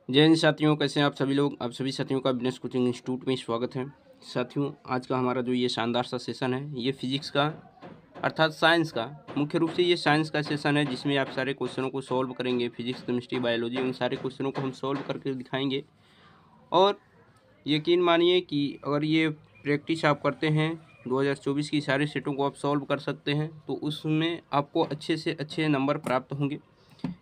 जय हिंद साथियों, कैसे हैं आप सभी लोग। आप सभी साथियों का बिजनेस कोचिंग इंस्टीट्यूट में स्वागत है। साथियों, आज का हमारा जो ये शानदार सा सेशन है, ये फिजिक्स का अर्थात साइंस का, मुख्य रूप से ये साइंस का सेशन है, जिसमें आप सारे क्वेश्चनों को सॉल्व करेंगे। फिजिक्स, केमिस्ट्री, बायोलॉजी, उन सारे क्वेश्चनों को हम सॉल्व करके दिखाएंगे। और यकीन मानिए कि अगर ये प्रैक्टिस आप करते हैं 2024 की सारी सेटों को आप सॉल्व कर सकते हैं, तो उसमें आपको अच्छे से अच्छे नंबर प्राप्त होंगे।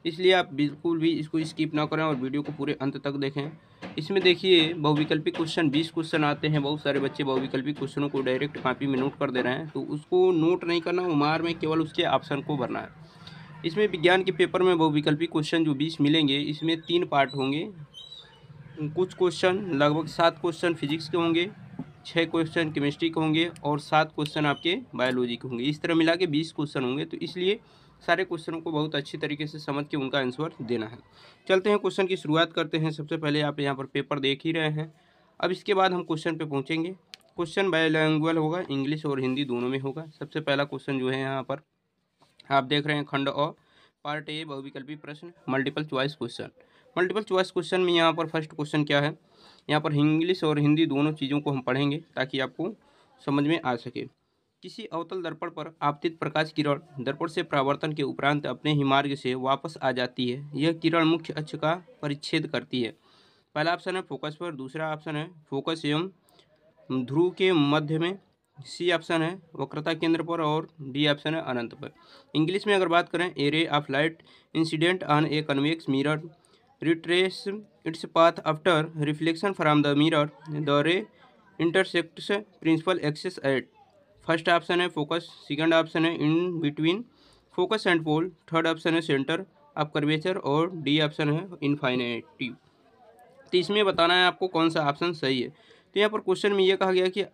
इसलिए आप बिल्कुल भी इसको स्किप ना करें और वीडियो को पूरे अंत तक देखें। इसमें देखिए, बहुविकल्पी क्वेश्चन 20 क्वेश्चन आते हैं। बहुत सारे बच्चे बहुविकल्पी क्वेश्चनों को डायरेक्ट कॉपी में नोट कर दे रहे हैं, तो उसको नोट नहीं करना, उमार में केवल उसके ऑप्शन को भरना है। इसमें विज्ञान के पेपर में बहुविकल्पी क्वेश्चन जो 20 मिलेंगे, इसमें 3 पार्ट होंगे। कुछ क्वेश्चन लगभग 7 क्वेश्चन फिजिक्स के होंगे, 6 क्वेश्चन केमिस्ट्री के होंगे और 7 क्वेश्चन आपके बायोलॉजी के होंगे। इस तरह मिला के 20 क्वेश्चन होंगे। तो इसलिए सारे क्वेश्चनों को बहुत अच्छी तरीके से समझ के उनका आंसर देना है। चलते हैं, क्वेश्चन की शुरुआत करते हैं। सबसे पहले आप यहाँ पर पेपर देख ही रहे हैं। अब इसके बाद हम क्वेश्चन पे पहुँचेंगे। क्वेश्चन बायलैंग्वेज होगा, इंग्लिश और हिंदी दोनों में होगा। सबसे पहला क्वेश्चन जो है यहाँ पर आप देख रहे हैं, खंड अ पार्ट ए बहुविकल्पी प्रश्न multiple choice question. Multiple choice question में यहाँ पर फर्स्ट क्वेश्चन क्या है, यहाँ पर इंग्लिश और हिंदी दोनों चीज़ों को हम पढ़ेंगे ताकि आपको समझ में आ सके। किसी अवतल दर्पण पर आपतित प्रकाश किरण दर्पण से परावर्तन के उपरांत अपने ही मार्ग से वापस आ जाती है। यह किरण मुख्य अक्ष का परिच्छेद करती है। पहला ऑप्शन है फोकस पर, दूसरा ऑप्शन है फोकस एवं ध्रुव के मध्य में, सी ऑप्शन है वक्रता केंद्र पर और डी ऑप्शन है अनंत पर। इंग्लिश में अगर बात करें, a ray of light incident on a convex mirror retraces its path after reflection from the mirror, the ray intersects principal axis at. First option है फोकस, सेकंड ऑप्शन है in between focus and pole, third option है centre of curvature और D option है infinity. तो इसमें बताना है आपको कौन सा ऑप्शन सही है। तो यहाँ पर क्वेश्चन में ये कहा गया कि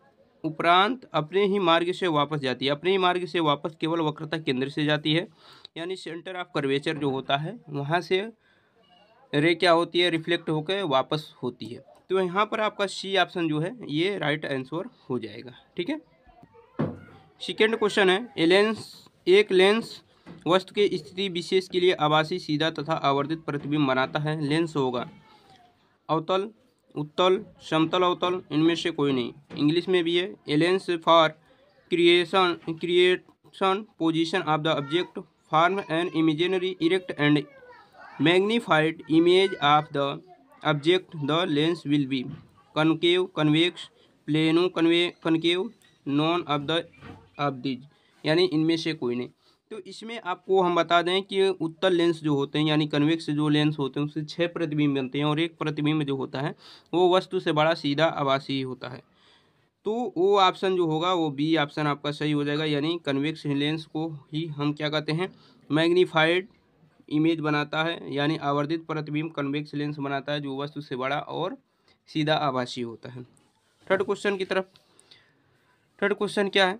उपरांत अपने ही मार्ग से वापस जाती है। अपने ही मार्ग से वापस केवल वक्रता केंद्र से जाती है, यानी सेंटर ऑफ कर्वेचर जो होता है वहाँ से रे क्या होती है, रिफ्लेक्ट होकर वापस होती है। तो यहाँ पर आपका सी ऑप्शन जो है ये राइट आंसर हो जाएगा। ठीक है। सेकेंड क्वेश्चन है, एक लेंस वस्तु के स्थिति विशेष के लिए आभासी, सीधा तथा आवर्धित प्रतिबिंब बनाता है। लेंस होगा अवतल, उत्तल, समतल अवतल, इनमें से कोई नहीं। इंग्लिश में भी है, a lens for creation position of the object form an imaginary erect and magnified image of the object. The lens will be concave, convex, plano concave, none of the of these, यानी इनमें से कोई नहीं। तो इसमें आपको हम बता दें कि उत्तल लेंस जो होते हैं, यानी कन्वेक्स जो लेंस होते हैं, उससे 6 प्रतिबिंब बनते हैं और एक प्रतिबिंब जो होता है वो वस्तु से बड़ा, सीधा, आभासी होता है। तो वो ऑप्शन जो होगा वो बी ऑप्शन आपका सही हो जाएगा, यानी कन्वेक्स लेंस को ही हम क्या कहते हैं, मैग्नीफाइड इमेज बनाता है, यानी आवर्धित प्रतिबिंब कन्वेक्स लेंस बनाता है जो वस्तु से बड़ा और सीधा, आभासी होता है। थर्ड क्वेश्चन की तरफ। थर्ड क्वेश्चन क्या है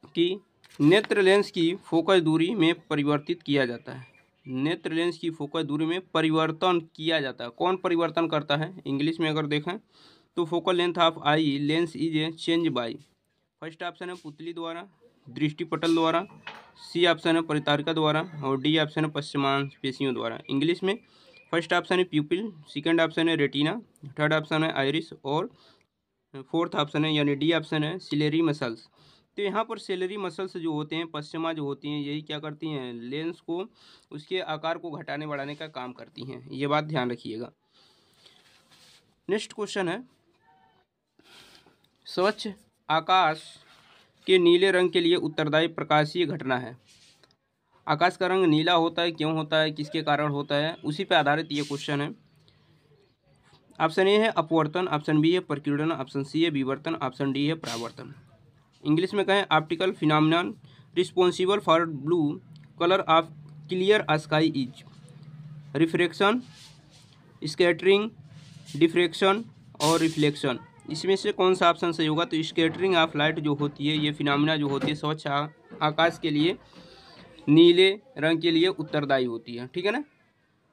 कि नेत्र लेंस की फोकस दूरी में परिवर्तित किया जाता है। नेत्र लेंस की फोकस दूरी में परिवर्तन किया जाता है। कौन परिवर्तन करता है? इंग्लिश में अगर देखें तो focal length of eye lens is a change bye. First option है पुतली द्वारा, दृष्टिपटल द्वारा, सी ऑप्शन है परितारिका द्वारा और डी ऑप्शन है पश्चमांसपेशियों द्वारा। इंग्लिश में फर्स्ट ऑप्शन है प्यूपिल, सेकंड ऑप्शन है रेटिना, थर्ड ऑप्शन है आइरिस और फोर्थ ऑप्शन है यानी डी ऑप्शन है सिलेरी मसल्स। तो यहाँ पर सेलरी मसल्स जो होते हैं, पश्चिमा जो होती हैं, यही क्या करती हैं, लेंस को उसके आकार को घटाने बढ़ाने का काम करती हैं। ये बात ध्यान रखिएगा। नेक्स्ट क्वेश्चन है, स्वच्छ आकाश के नीले रंग के लिए उत्तरदायी प्रकाशीय घटना है। आकाश का रंग नीला होता है, क्यों होता है, किसके कारण होता है, उसी पर आधारित ये क्वेश्चन है। ऑप्शन ए है अपवर्तन, ऑप्शन बी है प्रकीर्णन, ऑप्शन सी है विवर्तन, ऑप्शन डी है परावर्तन। इंग्लिश में कहें optical phenomenon responsible for blue colour of clear sky is refraction, scattering, diffraction और रिफ्लेक्शन। इसमें से कौन सा ऑप्शन सही होगा? तो स्कैटरिंग ऑफ लाइट जो होती है, ये फिनोमेना जो होती है स्वच्छ आकाश के लिए नीले रंग के लिए उत्तरदायी होती है। ठीक है ना।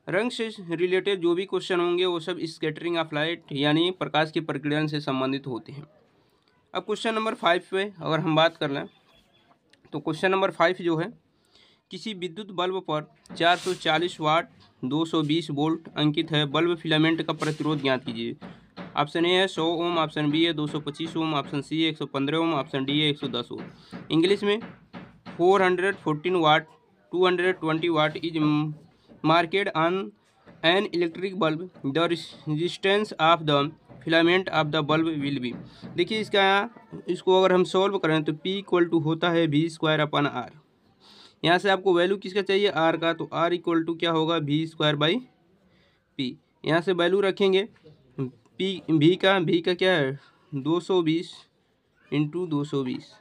रंग से रिलेटेड जो भी क्वेश्चन होंगे वो सब स्कैटरिंग ऑफ लाइट यानी प्रकाश की प्रकीर्णन से संबंधित होते हैं। अब क्वेश्चन नंबर 5 पे अगर हम बात कर लें तो क्वेश्चन नंबर 5 जो है, किसी विद्युत बल्ब पर 440 वाट 220 वोल्ट अंकित है। बल्ब फिलामेंट का प्रतिरोध ज्ञात कीजिए। ऑप्शन ए है 100 ओम, ऑप्शन बी है 225 ओम, ऑप्शन सी है 115 ओम, ऑप्शन डी है 110 ओम। इंग्लिश में 414 वाट 220 what is market on an electric bulb. The resistance of the filament of the bulb will be. देखिए इसको अगर हम सॉल्व करें तो P इक्वल टू होता है V² अपन R। यहाँ से आपको वैल्यू किसका चाहिए, R का, तो R इक्वल टू क्या होगा V² P। यहाँ से वैल्यू रखेंगे V का क्या है 220 इंटू 220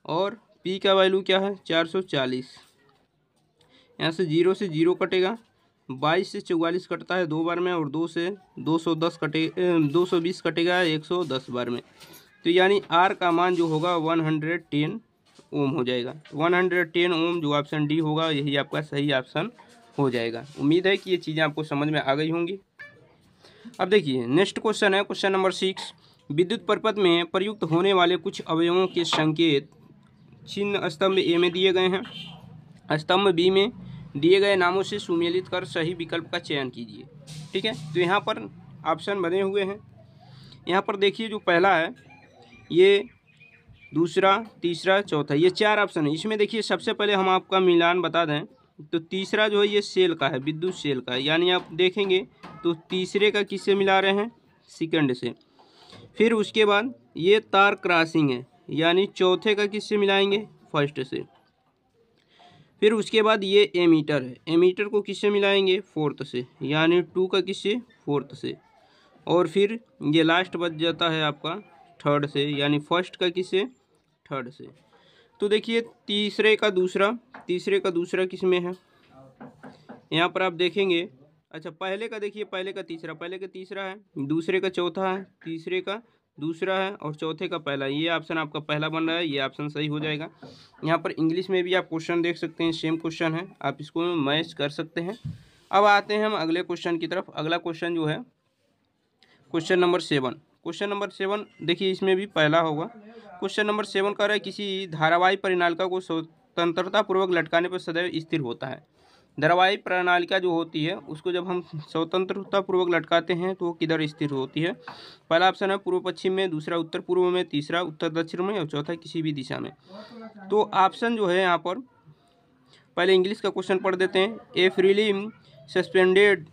और P का वैल्यू क्या है 440। यहाँ से 0 से 0 कटेगा, 22 से 44 कटता है 2 बार में और 2 से 210 220 कटेगा 110 बार में। तो यानी R का मान जो होगा 110 ओम हो जाएगा। 110 ओम जो ऑप्शन डी होगा यही आपका सही ऑप्शन हो जाएगा। उम्मीद है कि ये चीज़ें आपको समझ में आ गई होंगी। अब देखिए नेक्स्ट क्वेश्चन है क्वेश्चन नंबर 6। विद्युत परिपथ में प्रयुक्त होने वाले कुछ अवयवों के संकेत चिन्ह स्तंभ ए में दिए गए हैं। स्तंभ बी में दिए गए नामों से सुमेलित कर सही विकल्प का चयन कीजिए। ठीक है, तो यहाँ पर ऑप्शन बने हुए हैं। यहाँ पर देखिए जो पहला है ये, दूसरा, तीसरा, चौथा, ये 4 ऑप्शन है। इसमें देखिए सबसे पहले हम आपका मिलान बता दें तो तीसरा जो है ये सेल का है, विद्युत सेल का है। यानी आप देखेंगे तो तीसरे का किससे मिला रहे हैं, सेकंड से। फिर उसके बाद ये तार क्रॉसिंग है, यानी चौथे का किससे मिलाएंगे, फर्स्ट से। फिर उसके बाद ये एमीटर है, एमीटर को किससे मिलाएंगे, फोर्थ से, यानी 2 का किससे, फोर्थ से। और फिर ये लास्ट बच जाता है आपका थर्ड से, यानी फर्स्ट का किससे, थर्ड से। तो देखिए तीसरे का दूसरा किस में है, यहाँ पर आप देखेंगे। अच्छा पहले का देखिए, पहले का तीसरा है, दूसरे का चौथा है, तीसरे का दूसरा है और चौथे का पहला। ये ऑप्शन आपका पहला बन रहा है, ये ऑप्शन सही हो जाएगा। यहाँ पर इंग्लिश में भी आप क्वेश्चन देख सकते हैं, सेम क्वेश्चन है, आप इसको मैच कर सकते हैं। अब आते हैं हम अगले क्वेश्चन की तरफ। अगला क्वेश्चन जो है क्वेश्चन नंबर 7। क्वेश्चन नंबर 7 देखिए इसमें भी पहला होगा। क्वेश्चन नंबर 7 कह रहा है किसी धारावाही परिनालिका को स्वतंत्रता पूर्वक लटकाने पर सदैव स्थिर होता है। धारावाही प्रणालिका जो होती है उसको जब हम स्वतंत्रता पूर्वक लटकाते हैं तो वो किधर स्थिर होती है। पहला ऑप्शन है पूर्व पश्चिम में, दूसरा उत्तर पूर्व में, तीसरा उत्तर दक्षिण में और चौथा किसी भी दिशा में। तो ऑप्शन जो है यहाँ पर पहले इंग्लिश का क्वेश्चन पढ़ देते हैं। A freely suspended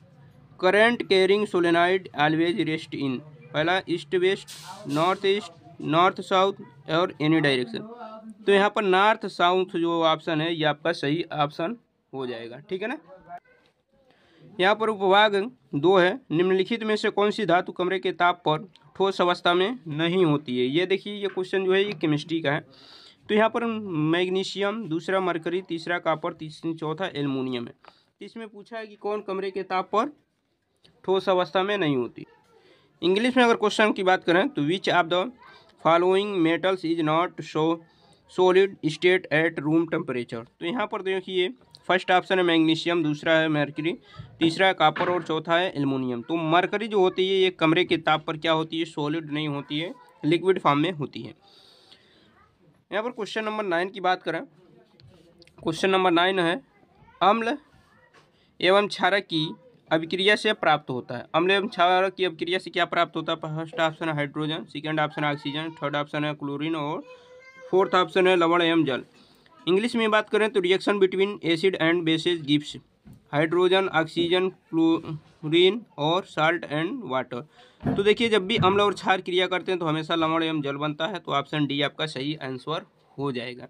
current carrying solenoid always rest in. पहला east west, north east, north south और एनी डायरेक्शन। तो यहाँ पर नॉर्थ साउथ जो ऑप्शन है ये आपका सही ऑप्शन हो जाएगा। ठीक है ना। यहाँ पर उपभाग 2 है, निम्नलिखित में से कौन सी धातु कमरे के ताप पर ठोस अवस्था में नहीं होती है। ये देखिए ये क्वेश्चन जो है ये केमिस्ट्री का है। तो यहाँ पर मैग्नीशियम, दूसरा मरकरी, तीसरा कॉपर, चौथा एल्युमिनियम है। इसमें पूछा है कि कौन कमरे के ताप पर ठोस अवस्था में नहीं होती। इंग्लिश में अगर क्वेश्चन की बात करें तो which of the following metals is not solid state at room temperature. तो यहाँ पर देखिए फर्स्ट ऑप्शन है मैग्नीशियम, दूसरा है मरकरी, तीसरा है कॉपर और चौथा है एल्युमिनियम। तो मरकरी जो होती है ये कमरे के ताप पर क्या होती है, सॉलिड नहीं होती है, लिक्विड फॉर्म में होती है। यहाँ पर क्वेश्चन नंबर 9 की बात करें। क्वेश्चन नंबर 9 है अम्ल एवं क्षारक की अभिक्रिया से प्राप्त होता है। अम्ल एवं क्षारक की अभिक्रिया से क्या प्राप्त होता है। फर्स्ट ऑप्शन है हाइड्रोजन, सेकंड ऑप्शन है ऑक्सीजन, थर्ड ऑप्शन है क्लोरीन और फोर्थ ऑप्शन है लवण एवं जल। इंग्लिश में बात करें तो reaction between acid and bases gives hydrogen, oxygen, chlorine और साल्ट एंड वाटर। तो देखिए जब भी अम्ल और क्षार क्रिया करते हैं तो हमेशा लवण एवं जल बनता है। तो ऑप्शन डी आपका सही आंसर हो जाएगा।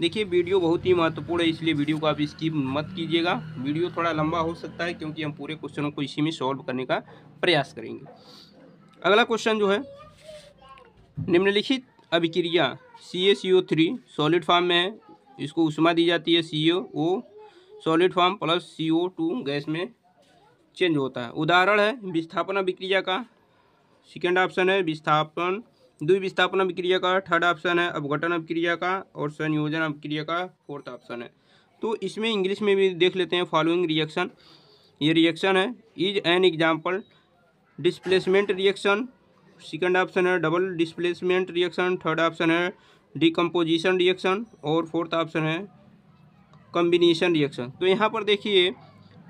देखिए वीडियो बहुत ही महत्वपूर्ण है, इसलिए वीडियो को आप स्किप मत कीजिएगा। वीडियो थोड़ा लंबा हो सकता है क्योंकि हम पूरे क्वेश्चनों को इसी में सॉल्व करने का प्रयास करेंगे। अगला क्वेश्चन जो है निम्नलिखित अभिक्रिया CaCO3 सॉलिड फॉर्म में है, इसको ऊष्मा दी जाती है, CO solid form plus CO2 gas में चेंज होता है। उदाहरण है विस्थापन अभिक्रिया का, सेकेंड ऑप्शन है विस्थापन, द्विविस्थापन अभिक्रिया का, थर्ड ऑप्शन है अपघटन अभिक्रिया का और संयोजन अभिक्रिया का फोर्थ ऑप्शन है। तो इसमें इंग्लिश में भी देख लेते हैं फॉलोइंग रिएक्शन। ये रिएक्शन है is an example displacement reaction, second option है double displacement reaction, third option है डिकम्पोजिशन रिएक्शन और फोर्थ ऑप्शन है कॉम्बिनेशन रिएक्शन। तो यहाँ पर देखिए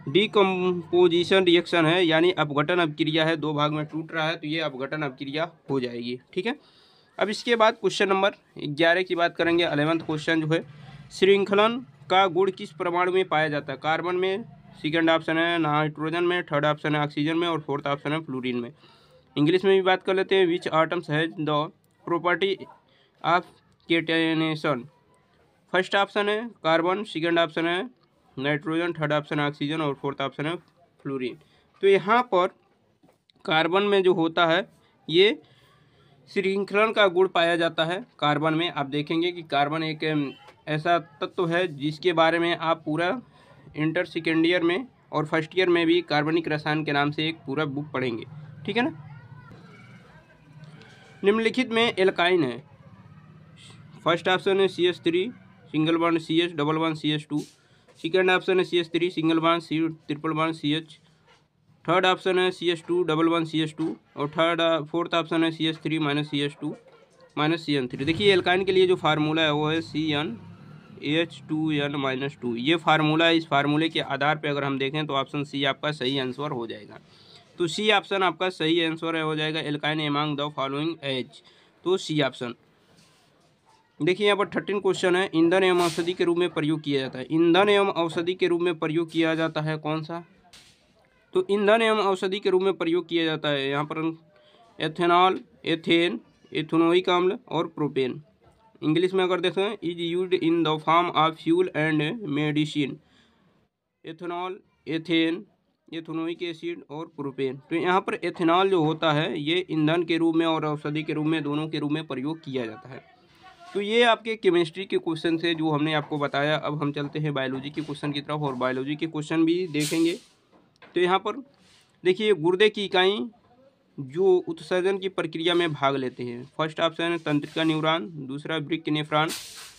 डीकम्पोजिशन रिएक्शन है, यानी अपघटन अभिक्रिया है, दो भाग में टूट रहा है तो ये अपघटन अभिक्रिया हो जाएगी। ठीक है, अब इसके बाद क्वेश्चन नंबर 11 की बात करेंगे। 11वां क्वेश्चन जो है, श्रृंखलन का गुण किस परमाणु में पाया जाता है? कार्बन में, सेकंड ऑप्शन है नाइट्रोजन में, थर्ड ऑप्शन है ऑक्सीजन में और फोर्थ ऑप्शन है फ्लोरीन में। इंग्लिश में भी बात कर लेते हैं। Which atoms has the property of catenation? First option है कार्बन, सेकंड ऑप्शन है नाइट्रोजन, थर्ड ऑप्शन है ऑक्सीजन और फोर्थ ऑप्शन है फ्लोरीन। तो यहाँ पर कार्बन में जो होता है ये श्रृंखलन का गुण पाया जाता है कार्बन में। आप देखेंगे कि कार्बन एक ऐसा तत्व है जिसके बारे में आप पूरा इंटर सेकेंड ईयर में और फर्स्ट ईयर में भी कार्बनिक रसायन के नाम से एक पूरा बुक पढ़ेंगे। ठीक है ना। निम्नलिखित में एल्काइन है। फर्स्ट ऑप्शन है CH3 single bond CH double bond CH2, second option है CH3 single bond C triple bond CH, third option है CH2 डबल बॉन्ड CH2 और फोर्थ ऑप्शन है CH3 minus CH2 minus CN3। देखिए alkyne के लिए जो formula है वो है CnH2n-2। ये फार्मूला है। इस फार्मूले के आधार पे अगर हम देखें तो ऑप्शन सी आपका सही आंसर हो जाएगा। तो सी ऑप्शन आपका सही आंसर हो जाएगा। Alkyne among the following is, तो सी ऑप्शन। देखिए यहाँ पर 13 क्वेश्चन है। ईंधन एवं औषधि के रूप में प्रयोग किया जाता है। ईंधन एवं औषधि के रूप में प्रयोग किया जाता है कौन सा? तो ईंधन एवं औषधि के रूप में प्रयोग किया जाता है यहाँ पर एथेनॉल, एथेन, एथेनोइक अम्ल और प्रोपेन। इंग्लिश में अगर देखें, is used in the form of fuel and medicine. Ethanol, ethane, ethanoic acid और प्रोपेन। तो यहाँ पर एथेनॉल जो होता है ये ईंधन के रूप में और औषधि के रूप में, दोनों के रूप में प्रयोग किया जाता है। तो ये आपके केमिस्ट्री के क्वेश्चन थे जो हमने आपको बताया। अब हम चलते हैं बायोलॉजी के क्वेश्चन की तरफ और बायोलॉजी के क्वेश्चन भी देखेंगे। तो यहाँ पर देखिए गुर्दे की इकाई जो उत्सर्जन की प्रक्रिया में भाग लेते हैं। फर्स्ट ऑप्शन है तंत्रिका न्यूरॉन, दूसरा ब्रिक नेफ्रॉन,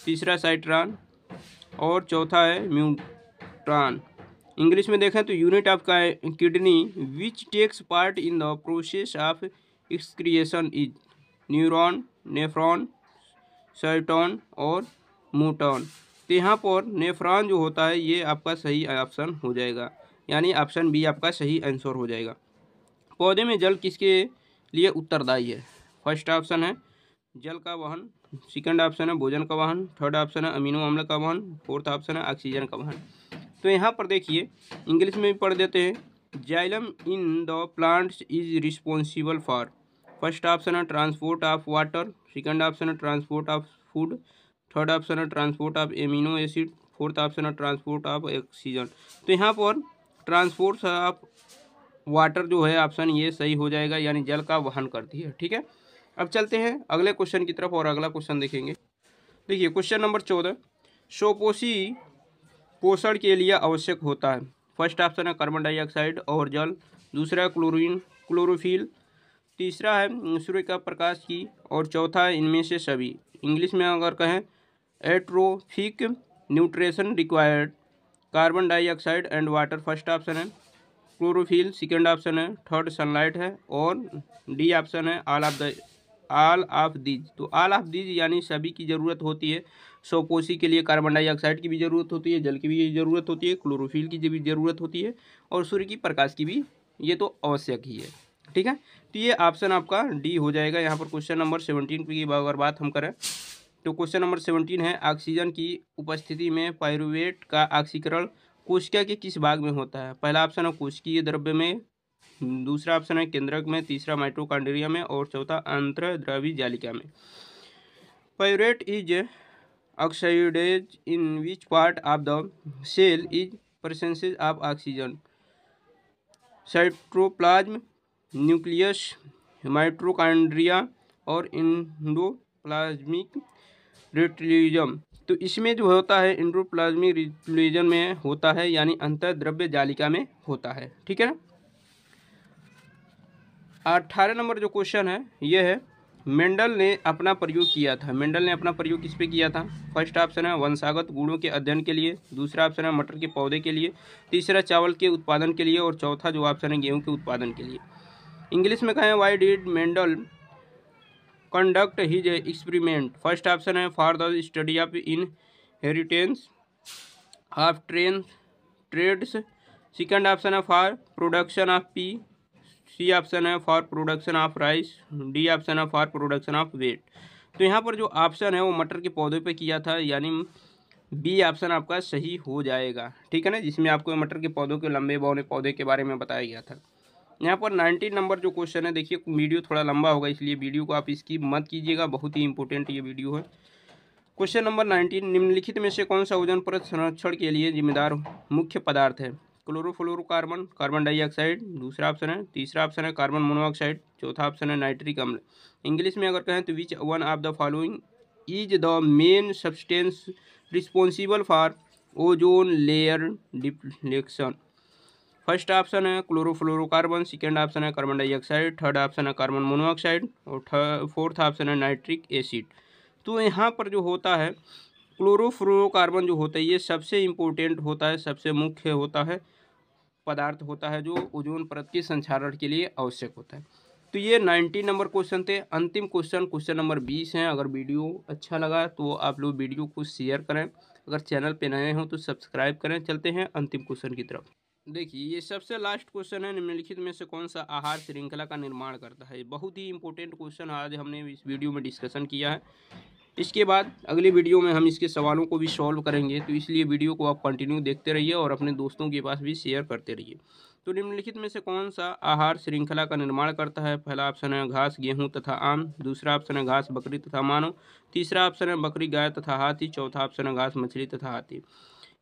तीसरा साइट्रॉन और चौथा है म्यूट्रॉन। इंग्लिश में देखें तो unit of kidney which takes part in the process of excretion is neuron, nephron, cyton और म्यूट्रॉन। तो यहाँ पर नेफ्रॉन जो होता है ये आपका सही ऑप्शन हो जाएगा, यानी ऑप्शन बी आपका सही आंसर हो जाएगा। पौधे में जल किसके लिए उत्तरदायी है? फर्स्ट ऑप्शन है जल का वहन, सेकंड ऑप्शन है भोजन का वहन, थर्ड ऑप्शन है अमीनो अम्ल का वहन, फोर्थ ऑप्शन है ऑक्सीजन का वहन। तो यहाँ पर देखिए इंग्लिश में भी पढ़ देते हैं। Xylem in the plants is responsible for. First option है transport of water, second option है transport of food, third option है transport of amino acid, fourth option है ट्रांसपोर्ट ऑफ ऑक्सीजन। तो यहाँ पर ट्रांसपोर्ट ऑफ वाटर जो है option ये सही हो जाएगा, यानी जल का वहन करती है। ठीक है, अब चलते हैं अगले क्वेश्चन की तरफ और अगला क्वेश्चन देखेंगे। देखिए क्वेश्चन नंबर 14, स्वपोषी पोषण के लिए आवश्यक होता है। फर्स्ट ऑप्शन है कार्बन डाइऑक्साइड और जल, दूसरा क्लोरीन, क्लोरोफिल, तीसरा है सूर्य का प्रकाश की और चौथा है इनमें से सभी। इंग्लिश में अगर कहें atrophic nutrition required carbon dioxide and water. First option है क्लोरोफिल, सेकंड ऑप्शन है थर्ड सनलाइट है और डी ऑप्शन है ऑल ऑफ दीज। तो ऑल ऑफ दीज यानी सभी की ज़रूरत होती है। स्वपोषी के लिए कार्बन डाइऑक्साइड की भी ज़रूरत होती है, जल की भी ज़रूरत होती है, क्लोरोफिल की भी ज़रूरत होती है और सूर्य की प्रकाश की भी, ये तो आवश्यक ही है। ठीक है, तो ये ऑप्शन आपका डी हो जाएगा। यहाँ पर क्वेश्चन नंबर 17 की अगर बात हम करें तो क्वेश्चन नंबर 17 है ऑक्सीजन की उपस्थिति में पाइरूवेट का ऑक्सीकरण कोशिका के किस भाग में होता है? पहला ऑप्शन है कोशिकीय द्रव्य में, दूसरा ऑप्शन है केंद्रक में, तीसरा माइटोकॉन्ड्रिया में और चौथा अंतर्द्रव्यी जालिका में। Pyruvate is oxidised in which part of the cell is presence of oxygen? Cytoplasm, nucleus, mitochondria और एंडोप्लाज्मिक रेटिक्यूलम। तो इसमें जो होता है एंडोप्लाज्मिक रेटिक्यूलम में होता है, यानी अंतर्द्रव्य जालिका में होता है। ठीक है ना। 18 नंबर जो क्वेश्चन है ये है मेंडल ने अपना प्रयोग किया था। मेंडल ने अपना प्रयोग किस पे किया था? फर्स्ट ऑप्शन है वंशागत गुणों के अध्ययन के लिए, दूसरा ऑप्शन है मटर के पौधे के लिए, तीसरा चावल के उत्पादन के लिए और चौथा जो ऑप्शन है गेहूं के उत्पादन के लिए। इंग्लिश में कहें why did Mendel conduct his experiment? First option है for the study of inheritance of traits, second option है for production of pea, C option है for production of rice, D option है फॉर प्रोडक्शन ऑफ वेट। तो यहाँ पर जो option है वो मटर के पौधे पे किया था, यानी बी ऑप्शन आपका सही हो जाएगा, ठीक है ना, जिसमें आपको मटर के पौधों के लंबे बौने पौधे के बारे में बताया गया था। यहाँ पर 19 नंबर जो क्वेश्चन है, देखिए वीडियो थोड़ा लंबा होगा इसलिए वीडियो को आप स्किप मत कीजिएगा, बहुत ही इंपॉर्टेंट ये वीडियो है। क्वेश्चन नंबर 19, निम्नलिखित में से कौन सा ओजोन परत संरक्षण के लिए जिम्मेदार मुख्य पदार्थ है? क्लोरोफ्लोरोकार्बन, कार्बन डाइऑक्साइड दूसरा ऑप्शन है, तीसरा ऑप्शन है कार्बन मोनोऑक्साइड, चौथा ऑप्शन है नाइट्रिक अम्ल। इंग्लिश में अगर कहें तो which one of the following is the main substance responsible for ozone layer deflection? First option है क्लोरोफ्लोरोकार्बन, सेकेंड ऑप्शन है कार्बन डाइऑक्साइड, थर्ड ऑप्शन है कार्बन मोनोऑक्साइड और फोर्थ ऑप्शन है नाइट्रिक एसिड। तो यहाँ पर जो होता है क्लोरोफ्लोरोकार्बन जो होता है ये सबसे इम्पोर्टेंट होता है, सबसे मुख्य होता है पदार्थ होता है जो ओजोन परत के संक्षारण के लिए आवश्यक होता है। तो ये 19 नंबर क्वेश्चन थे। अंतिम क्वेश्चन नंबर 20 है। अगर वीडियो अच्छा लगा तो आप लोग वीडियो को शेयर करें, अगर चैनल पे नए हों तो सब्सक्राइब करें। चलते हैं अंतिम क्वेश्चन की तरफ। देखिए ये सबसे लास्ट क्वेश्चन है, निम्नलिखित में से कौन सा आहार श्रृंखला का निर्माण करता है? बहुत ही इंपॉर्टेंट क्वेश्चन आज हमने इस वीडियो में डिस्कशन किया है। इसके बाद अगली वीडियो में हम इसके सवालों को भी सॉल्व करेंगे, तो इसलिए वीडियो को आप कंटिन्यू देखते रहिए और अपने दोस्तों के पास भी शेयर करते रहिए। तो निम्नलिखित में से कौन सा आहार श्रृंखला का निर्माण करता है? पहला ऑप्शन है घास, गेहूं तथा आम, दूसरा ऑप्शन है घास, बकरी तथा मानव, तीसरा ऑप्शन है बकरी, गाय तथा हाथी, चौथा ऑप्शन है घास, मछली तथा हाथी।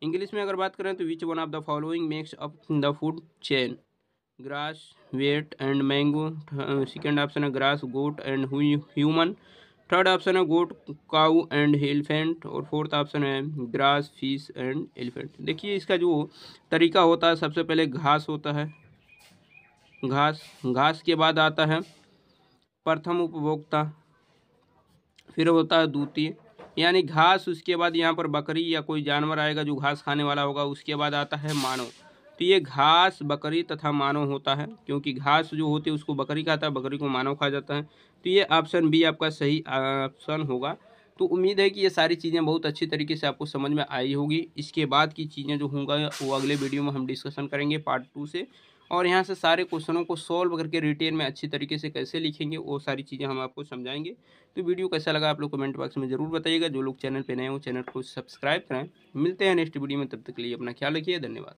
इंग्लिश में अगर बात करें तो which one of the following makes up the food chain? Grass, wheat and mango, second option है grass, goat and human, third option है गोट, काऊ एंड एलिफेंट और फोर्थ ऑप्शन है ग्रास, फिश एंड एलिफेंट। देखिए इसका जो तरीका होता है, सबसे पहले घास होता है, घास के बाद आता है प्रथम उपभोक्ता, फिर होता है द्वितीय, यानी घास, उसके बाद यहाँ पर बकरी या कोई जानवर आएगा जो घास खाने वाला होगा, उसके बाद आता है मानव। तो ये घास, बकरी तथा मानव होता है, क्योंकि घास जो होती है उसको बकरी खाता है, बकरी को मानव खा जाता है। तो ये ऑप्शन बी आपका सही ऑप्शन होगा। तो उम्मीद है कि ये सारी चीज़ें बहुत अच्छी तरीके से आपको समझ में आई होगी। इसके बाद की चीज़ें जो होंगी वो अगले वीडियो में हम डिस्कशन करेंगे पार्ट 2 से, और यहाँ से सारे क्वेश्चनों को सॉल्व करके रिटेन में अच्छी तरीके से कैसे लिखेंगे वो सारी चीज़ें हम आपको समझाएंगे। तो वीडियो कैसा लगा आप लोग कमेंट बॉक्स में ज़रूर बताइएगा। जो लोग चैनल पे नए हो चैनल को सब्सक्राइब करें। मिलते हैं नेक्स्ट वीडियो में, तब तक के लिए अपना ख्याल रखिए। धन्यवाद।